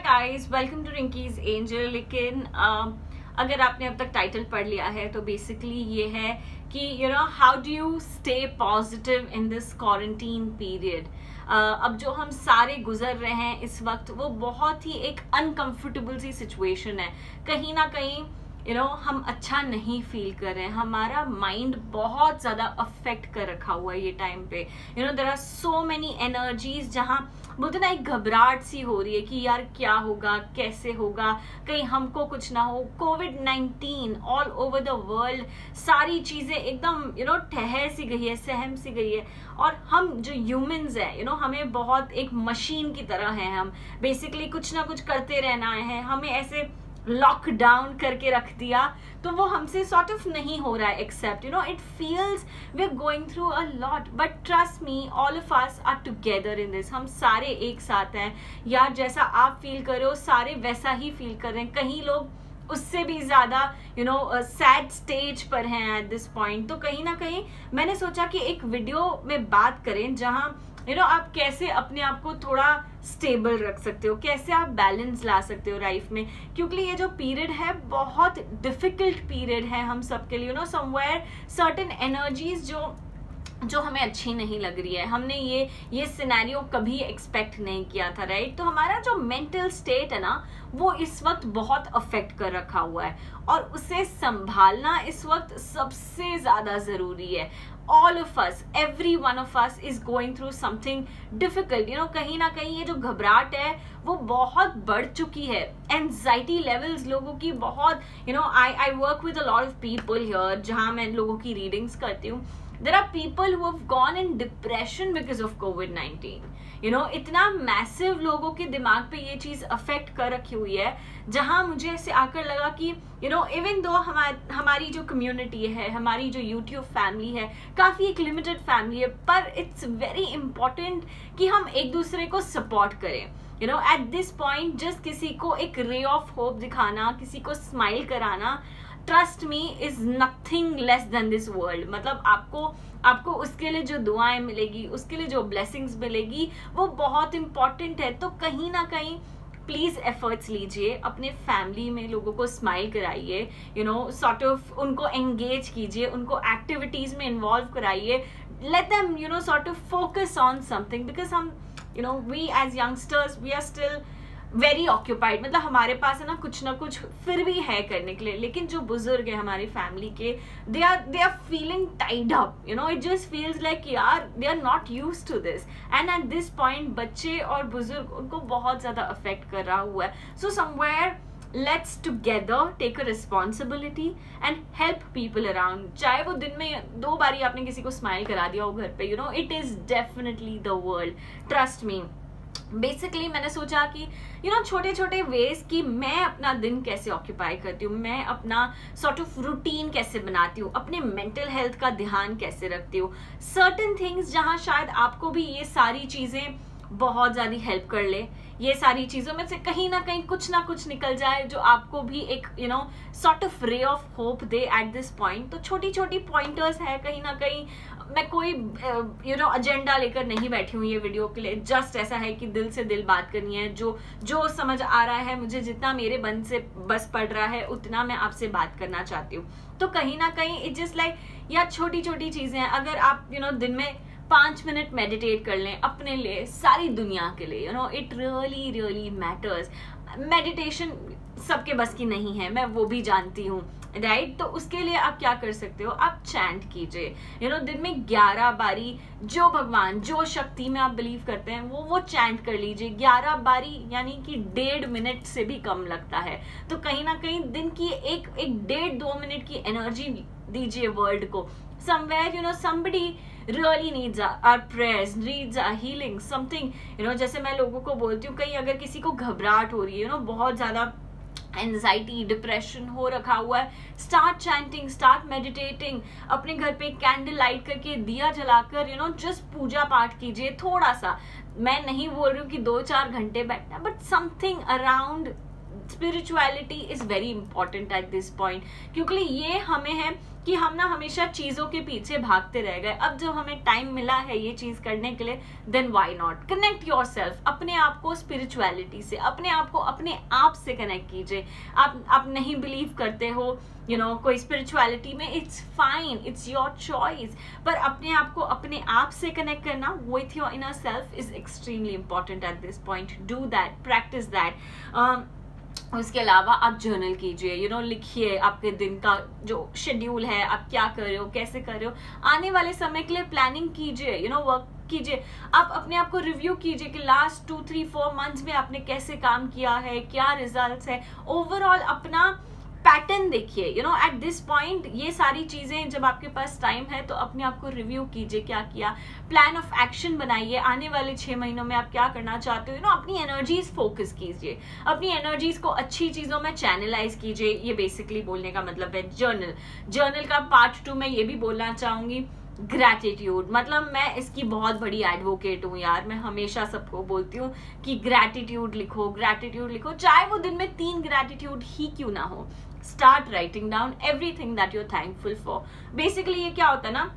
Guys, welcome to Rinki's angel. लेकिन अगर आपने अब तक टाइटल पढ़ लिया है तो बेसिकली ये है कि how do you stay positive in this quarantine period. अब जो हम सारे गुजर रहे हैं इस वक्त वो बहुत ही एक अनकंफर्टेबल सी सिचुएशन है। कहीं ना कहीं हम अच्छा नहीं फील कर रहे हैं, हमारा माइंड बहुत ज्यादा अफेक्ट कर रखा हुआ है ये टाइम पे। There are so many energies जहाँ बोलते ना एक घबराहट सी हो रही है कि यार क्या होगा, कैसे होगा, कहीं हमको कुछ ना हो। कोविड-19 ऑल ओवर द वर्ल्ड सारी चीजें एकदम ठहर सी गई है, सहम सी गई है। और हम जो ह्यूमंस हैं हमें बहुत एक मशीन की तरह है। हम बेसिकली कुछ ना कुछ करते रहना है, हमें ऐसे लॉकडाउन करके रख दिया तो वो हमसे सॉर्ट ऑफ नहीं हो रहा है। Except it feels we are going through a lot, but trust me all of us are together in this. हम सारे एक साथ हैं यार। जैसा आप फील कर रहे हो सारे वैसा ही फील कर रहे हैं। कहीं लोग उससे भी ज्यादा सैड स्टेज पर हैं एट दिस पॉइंट। तो कहीं ना कहीं मैंने सोचा कि एक वीडियो में बात करें जहां आप कैसे अपने आप को थोड़ा स्टेबल रख सकते हो, कैसे आप बैलेंस ला सकते हो लाइफ में। क्योंकि ये जो पीरियड है बहुत डिफिकल्ट पीरियड है हम सबके लिए। समवेयर सर्टेन एनर्जीज जो हमें अच्छी नहीं लग रही है। हमने ये सिनेरियो कभी एक्सपेक्ट नहीं किया था, राइट। तो हमारा जो मेंटल स्टेट है ना वो इस वक्त बहुत अफेक्ट कर रखा हुआ है और उसे संभालना इस वक्त सबसे ज्यादा जरूरी है। All of us, every one of us is going through something difficult. कहीं ना कहीं ये जो घबराहट है वो बहुत बढ़ चुकी है। एंजाइटी लेवल्स लोगों की बहुत I work with a lot of people here जहाँ मैं लोगों की रीडिंग्स करती हूँ। There are people who have gone in depression because of COVID-19. इतना मैसिव लोगों के दिमाग पे ये चीज अफेक्ट कर रखी हुई है जहां मुझे ऐसे आकर लगा कि इवन दो हमारी जो कम्युनिटी है, हमारी जो यूट्यूब फैमिली है काफी एक लिमिटेड फैमिली है, पर इट्स वेरी इंपॉर्टेंट कि हम एक दूसरे को सपोर्ट करें। एट दिस पॉइंट जस्ट किसी को एक रे ऑफ होप दिखाना, किसी को स्माइल कराना, trust me is nothing less than this world. मतलब आपको उसके लिए जो दुआएं मिलेगी, उसके लिए जो ब्लेसिंग्स मिलेगी वो बहुत इंपॉर्टेंट है। तो कहीं ना कहीं प्लीज एफर्ट्स लीजिए, अपने फैमिली में लोगों को स्माइल कराइए, सॉर्ट ऑफ उनको एंगेज कीजिए, उनको एक्टिविटीज में इन्वॉल्व कराइए। Let them sort of focus on something because हम we as youngsters we are still very occupied. मतलब हमारे पास है ना कुछ फिर भी है करने के लिए। लेकिन जो बुजुर्ग है हमारी फैमिली के they are feeling tied up. It just feels like यार they are not used to this and at this point बच्चे और बुजुर्ग उनको बहुत ज्यादा अफेक्ट कर रहा हुआ है। So somewhere let's together take a responsibility and help people around. चाहे वो दिन में 2 बारी आपने किसी को स्माइल करा दिया हो घर पे, it is definitely the world, trust me. Basically मैंने सोचा कि छोटे छोटे वेज कि मैं अपना दिन कैसे ऑक्यूपाई करती हूँ, मैं अपना सॉर्ट ऑफ रूटीन कैसे बनाती हूँ, अपने मेंटल हेल्थ का ध्यान कैसे रखती हूँ। सर्टेन थिंग्स जहाँ शायद आपको भी ये सारी चीजें बहुत ज्यादा हेल्प कर ले, ये सारी चीजों में से कहीं ना कुछ निकल जाए जो आपको भी एक sort of ray of hope they eight this point. तो छोटी छोटी पॉइंटर्स है। कहीं ना कहीं मैं कोई एजेंडा लेकर नहीं बैठी हूँ ये वीडियो के लिए। जस्ट ऐसा है कि दिल से दिल बात करनी है, जो समझ आ रहा है मुझे, जितना मेरे मन से बस पड़ रहा है उतना मैं आपसे बात करना चाहती हूँ। तो कहीं ना कहीं इट जस्ट लाइक यार छोटी छोटी चीजें हैं। अगर आप दिन में 5 मिनट मेडिटेट कर लें अपने लिए, सारी दुनिया के लिए, इट रियली मैटर्स। मेडिटेशन सबके बस की नहीं है, मैं वो भी जानती हूँ, राइट। तो उसके लिए आप क्या कर सकते हो, आप चैंट कीजिए। दिन में 11 बारी जो भगवान, जो शक्ति में आप बिलीव करते हैं वो चैंट कर लीजिए। 11 बारी यानी कि 1.5 मिनट से भी कम लगता है। तो कहीं ना कहीं दिन की एक 1.5-2 मिनट की एनर्जी दीजिए वर्ल्ड को। somewhere somebody really needs our prayers, needs our healing, something जैसे मैं लोगों को बोलती हूँ, कहीं अगर किसी को घबराहट हो रही है बहुत ज्यादा एंजाइटी, डिप्रेशन हो रखा हुआ है, स्टार्ट चैंटिंग, स्टार्ट मेडिटेटिंग। अपने घर पे कैंडल लाइट करके, दिया जलाकर जस्ट पूजा पाठ कीजिए थोड़ा सा। मैं नहीं बोल रही हूँ कि 2-4 घंटे बैठना, but something around spirituality is very important at this point, क्योंकि ये हमें है कि हम ना हमेशा चीजों के पीछे भागते रह गए। अब जब हमें टाइम मिला है ये चीज करने के लिए, then why not connect yourself, अपने आप को स्पिरिचुअलिटी से, अपने आप को अपने आप से कनेक्ट कीजिए। आप नहीं बिलीव करते हो कोई स्पिरिचुअलिटी में, it's fine, it's your choice, पर अपने आप को अपने आप से कनेक्ट करना with your inner self is extremely important at this point. Do that, practice that. उसके अलावा आप जर्नल कीजिए, लिखिए आपके दिन का जो शेड्यूल है, आप क्या कर रहे हो, कैसे कर रहे हो, आने वाले समय के लिए प्लानिंग कीजिए, वर्क कीजिए। आप अपने आप को रिव्यू कीजिए कि लास्ट 2, 3, 4 मंथ्स में आपने कैसे काम किया है, क्या रिजल्ट्स है, ओवरऑल अपना पैटर्न देखिए। एट दिस पॉइंट ये सारी चीजें जब आपके पास टाइम है तो अपने आप को रिव्यू कीजिए, क्या किया, प्लान ऑफ एक्शन बनाइए, आने वाले 6 महीनों में आप क्या करना चाहते हो। अपनी एनर्जीज फोकस कीजिए, अपनी एनर्जीज को अच्छी चीजों में चैनलाइज कीजिए। ये बेसिकली बोलने का मतलब है जर्नल का पार्ट 2 में ये भी बोलना चाहूंगी। ग्रैटिट्यूड, मतलब मैं इसकी बहुत बड़ी एडवोकेट हूँ यार, मैं हमेशा सबको बोलती हूँ कि ग्रैटिट्यूड लिखो, चाहे वो दिन में 3 ग्रैटिट्यूड ही क्यों ना हो। Start writing down everything that you are thankful for. Basically ये क्या होता है ना,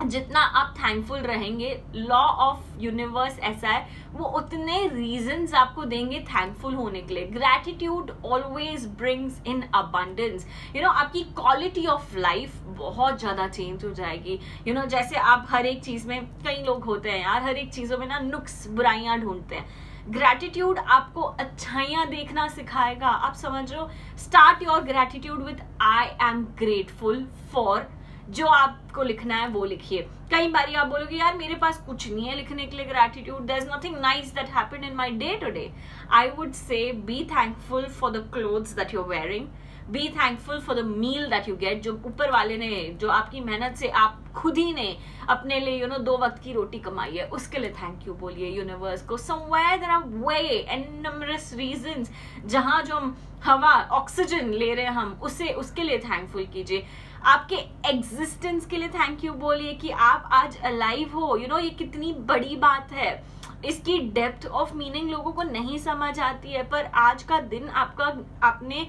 जितना आप थैंकफुल रहेंगे, लॉ ऑफ यूनिवर्स ऐसा है, वो उतने रीजंस आपको देंगे थैंकफुल होने के लिए। Gratitude always brings in abundance. आपकी क्वालिटी ऑफ लाइफ बहुत ज्यादा चेंज हो जाएगी। जैसे आप हर एक चीज में, कई लोग होते हैं यार हर एक चीजों में ना नुक्स बुराइयां ढूंढते हैं, ग्रैटिट्यूड आपको अच्छाइयां देखना सिखाएगा। आप समझ रहे हो, start your gratitude with I am grateful for, जो आपको लिखना है वो लिखिए। कई बार आप बोलोगे यार मेरे पास कुछ नहीं है लिखने के लिए gratitude, there is nothing nice that happened in my day today. I would say be thankful for the clothes that you are wearing, be thankful for the meal that you get, जो ऊपर वाले ने, जो आपकी मेहनत से आप खुद ही ने अपने लिए 2 वक्त की रोटी कमाई है, उसके लिए थैंक यू बोलिए यूनिवर्स को। Somewhere there are ways and numbers reasons, जहां जो हम हवा ऑक्सीजन ले रहे हैं हम, उसके लिए थैंकफुल कीजिए। आपके एग्जिस्टेंस के लिए थैंक यू बोलिए कि आप आज अलाइव हो। ये कितनी बड़ी बात है, इसकी डेप्थ ऑफ मीनिंग लोगों को नहीं समझ आती है, पर आज का दिन आपने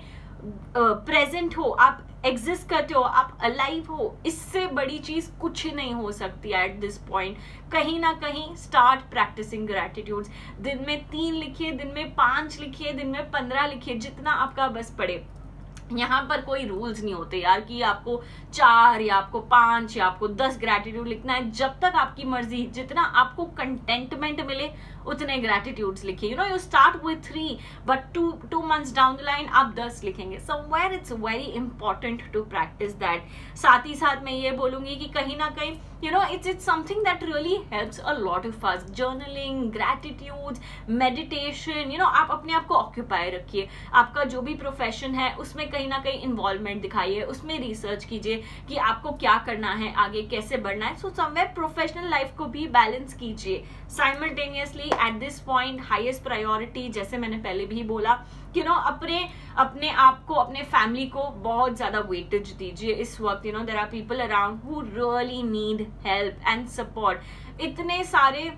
प्रेजेंट हो, आप एग्जिस्ट करते हो, आप अलाइव हो, इससे बड़ी चीज कुछ नहीं हो सकती एट दिस पॉइंट। कहीं ना कहीं स्टार्ट प्रैक्टिसिंग ग्रैटिट्यूड्स। दिन में 3 लिखिए, दिन में 5 लिखिए, दिन में 15 लिखिए, जितना आपका बस पड़े। यहाँ पर कोई रूल्स नहीं होते यार कि आपको 4 या आपको 5 या आपको 10 ग्रैटिट्यूड लिखना है। जब तक आपकी मर्जी, जितना आपको कंटेंटमेंट मिले उतने ग्रैटिट्यूड्स लिखिए। You start with 3 but 2 months down the line आप 10 लिखेंगे। Somewhere it's very important to practise that. साथ ही साथ मैं ये बोलूंगी कि कहीं ना कहीं it's something that really helps a lot of us. Journaling, gratitude, meditation, आप अपने आप को ऑक्यूपाई रखिए। आपका जो भी प्रोफेशन है उसमें कहीं ना कहीं इन्वॉल्वमेंट दिखाइए, उसमें रिसर्च कीजिए कि आपको क्या करना है, आगे कैसे बढ़ना है। सो समवेयर प्रोफेशनल लाइफ को भी बैलेंस कीजिए simultaneously. Eight this point highest priority, जैसे मैंने पहले भी बोला, अपने आप को, अपने फैमिली को बहुत ज्यादा वेटेज दीजिए इस वक्त। There are people around who really need help and support. इतने सारे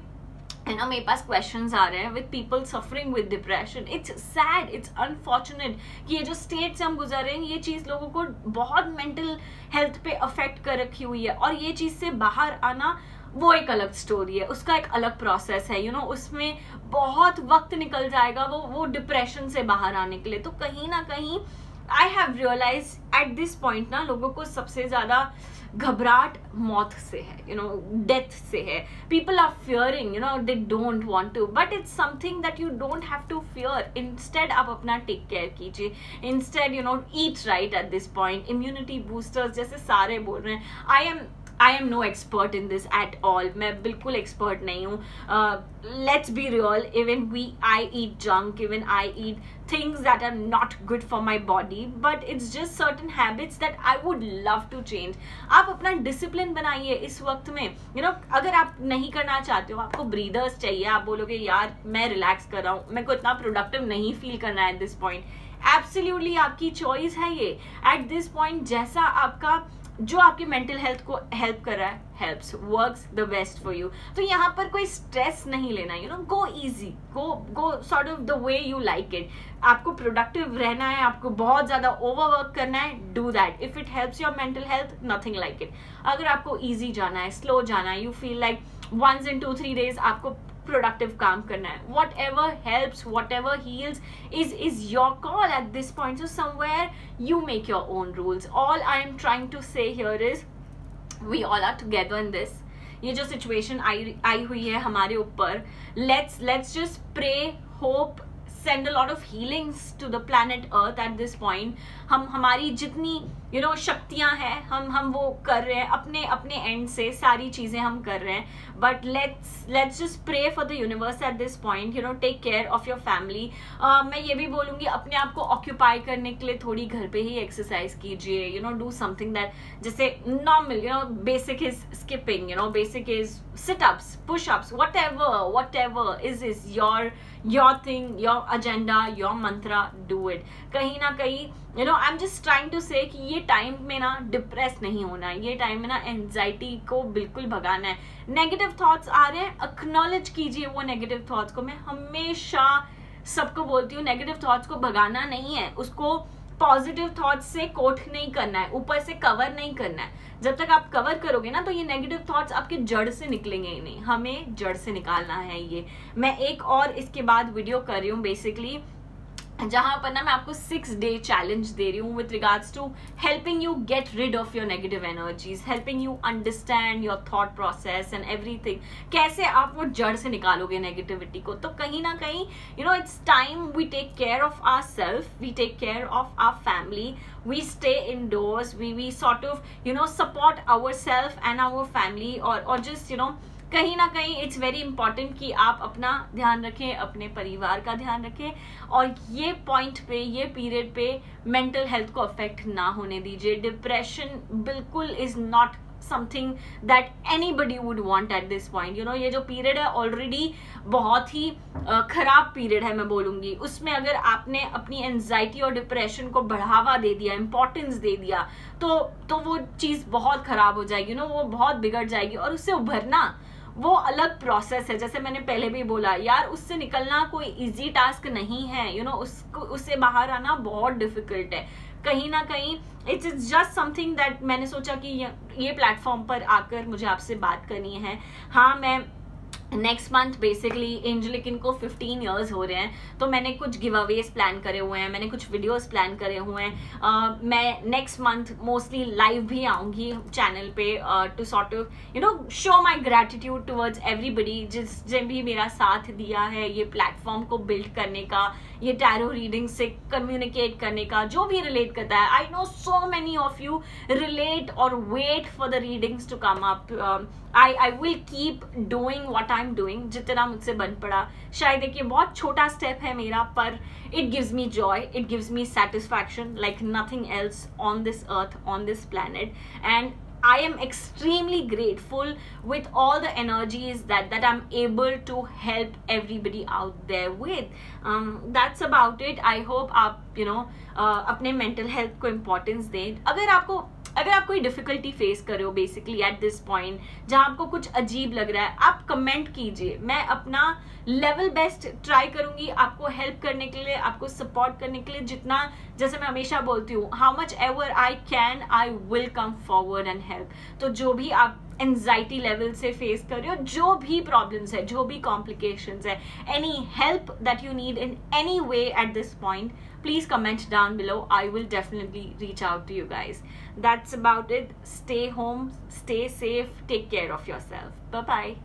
मेरे पास क्वेश्चंस आ रहे हैं with people suffering with depression. It's sad, it's unfortunate कि ये जो स्टेट से हम गुजर रहे हैं, ये चीज लोगों को बहुत मेंटल हेल्थ पे अफेक्ट कर रखी हुई है, और ये चीज से बाहर आना वो एक अलग स्टोरी है, उसका एक अलग प्रोसेस है। उसमें बहुत वक्त निकल जाएगा वो डिप्रेशन से बाहर आने के लिए। तो कहीं ना कहीं I have realise at this point ना, लोगों को सबसे ज्यादा घबराहट मौत से है, डेथ से है। People are fearing, they don't want to, but it's something that you don't have to fear. Instead आप अपना टेक केयर कीजिए, instead eat right at this point. Immunity boosters जैसे सारे बोल रहे हैं, I am no expert in this at all, मैं बिल्कुल एक्सपर्ट नहीं हूँ। Let's be real, even I eat junk, even I eat things that are not good for my body, but it's just certain habits that I would love to change. आप अपना discipline बनाइए इस वक्त में। अगर आप नहीं करना चाहते हो, आपको ब्रीदर्स चाहिए, आप बोलोगे यार मैं रिलैक्स कर रहा हूँ, मेरे को इतना प्रोडक्टिव नहीं फील करना है एट दिस पॉइंट, एब्सोल्युटली आपकी चॉइस है ये। एट दिस पॉइंट जैसा आपका जो आपकी मेंटल हेल्थ को हेल्प कर रहा है, helps, works the best for you. तो यहाँ पर कोई स्ट्रेस नहीं लेना, you know, go easy, go sort of the way you like it. आपको प्रोडक्टिव रहना है, आपको बहुत ज्यादा ओवरवर्क करना है, do that. If it helps your mental health, nothing like it. अगर आपको ईजी जाना है, स्लो जाना है, you feel like once in 2-3 days आपको प्रोडक्टिव काम करना है, whatever helps, whatever heals is your call at this point. So somewhere you make your own rules. All I am trying to say here is we all are together in this. ये जो situation आई हुई है हमारे ऊपर, let's just pray, hope, send a lot of healings to the planet Earth at this point. हम हमारी जितनी शक्तियां हैं हम वो कर रहे हैं अपने अपने एंड से, सारी चीजें हम कर रहे हैं, but let's just pray for the universe at this point. Take care of your family. मैं ये भी बोलूंगी अपने आप को ऑक्यूपाई करने के लिए थोड़ी घर पे ही एक्सरसाइज कीजिए, डू समथिंग दैट, जैसे normal, basic is skipping, basic is sit-ups, pushups, whatever is your thing, your agenda, your mantra, do it. कहीं ना कहीं I am just trying to say कि ये टाइम में ना डिप्रेस नहीं होना है, ये टाइम में ना एंजाइटी को बिल्कुल भगाना है। नेगेटिव थॉट्स आ रहे हैं, एक्नॉलेज कीजिए वो नेगेटिव थॉट्स को। मैं हमेशा सबको बोलती हूँ, नेगेटिव थॉट्स को भगाना नहीं है, उसको पॉजिटिव थॉट्स से कोट नहीं करना है, ऊपर से कवर नहीं करना है। जब तक आप कवर करोगे ना तो ये नेगेटिव थॉट्स आपके जड़ से निकलेंगे ही नहीं, हमें जड़ से निकालना है ये। मैं एक और इसके बाद वीडियो कर रही हूँ बेसिकली, जहां पर ना मैं आपको 6-day चैलेंज दे रही हूँ with regards to helping you get rid of your negative energies, helping you understand your thought process and everything. कैसे आप वो जड़ से निकालोगे नेगेटिविटी को। तो कहीं ना कहीं it's time we take care of our self, we take care of our family, we stay indoors, we sort of support ourselves and our family, or just कहीं ना कहीं इट्स वेरी इंपॉर्टेंट कि आप अपना ध्यान रखें, अपने परिवार का ध्यान रखें, और ये पॉइंट पे, ये पीरियड पे मेंटल हेल्थ को अफेक्ट ना होने दीजिए। डिप्रेशन बिल्कुल is not something that anybody would want eight this point. ये जो पीरियड है ऑलरेडी बहुत ही खराब पीरियड है मैं बोलूंगी, उसमें अगर आपने अपनी एंजाइटी और डिप्रेशन को बढ़ावा दे दिया, इंपॉर्टेंस दे दिया, तो वो चीज बहुत खराब हो जाएगी, वो बहुत बिगड़ जाएगी, और उससे उभरना वो अलग प्रोसेस है। जैसे मैंने पहले भी बोला यार, उससे निकलना कोई इजी टास्क नहीं है, उससे बाहर आना बहुत डिफिकल्ट है। कहीं ना कहीं इट्स जस्ट समथिंग दैट मैंने सोचा कि ये प्लेटफॉर्म पर आकर मुझे आपसे बात करनी है। हाँ, मैं नेक्स्ट मंथ बेसिकली एंजेलिकिन को 15 इयर्स हो रहे हैं, तो मैंने कुछ गिव अवेज प्लान करे हुए हैं, मैंने कुछ वीडियोस प्लान करे हुए हैं। मैं नेक्स्ट मंथ मोस्टली लाइव भी आऊंगी चैनल पे to sort of show my gratitude towards everybody जिसने भी मेरा साथ दिया है ये प्लेटफॉर्म को बिल्ड करने का, ये टैरो रीडिंग से कम्युनिकेट करने का, जो भी रिलेट करता है। I know so many of you relate और wait for the readings to come up. I will keep doing what I'm doing, जितना मुझसे बन पड़ा। शायद देखिए बहुत छोटा स्टेप है मेरा, पर it gives me joy, it gives me satisfaction like nothing else on this earth, on this planet, and I am extremely grateful with all the energies that I'm able to help everybody out there with. That's about it. I hope आप अपने mental health को importance दें। अगर आप कोई difficulty face कर रहे हो बेसिकली एट दिस पॉइंट, जहां आपको कुछ अजीब लग रहा है, आप कमेंट कीजिए। मैं अपना लेवल बेस्ट ट्राई करूंगी आपको हेल्प करने के लिए, आपको सपोर्ट करने के लिए, जितना, जैसे मैं हमेशा बोलती हूँ, how much ever I can I will come forward and help. तो जो भी आप एंजाइटी लेवल से फेस कर रहे हो, जो भी प्रॉब्लम्स है, जो भी कॉम्प्लिकेशंस है, any help that you need in any way at this point, please comment down below. I will definitely reach out to you guys. That's about it. Stay home, stay safe, take care of yourself. Bye bye.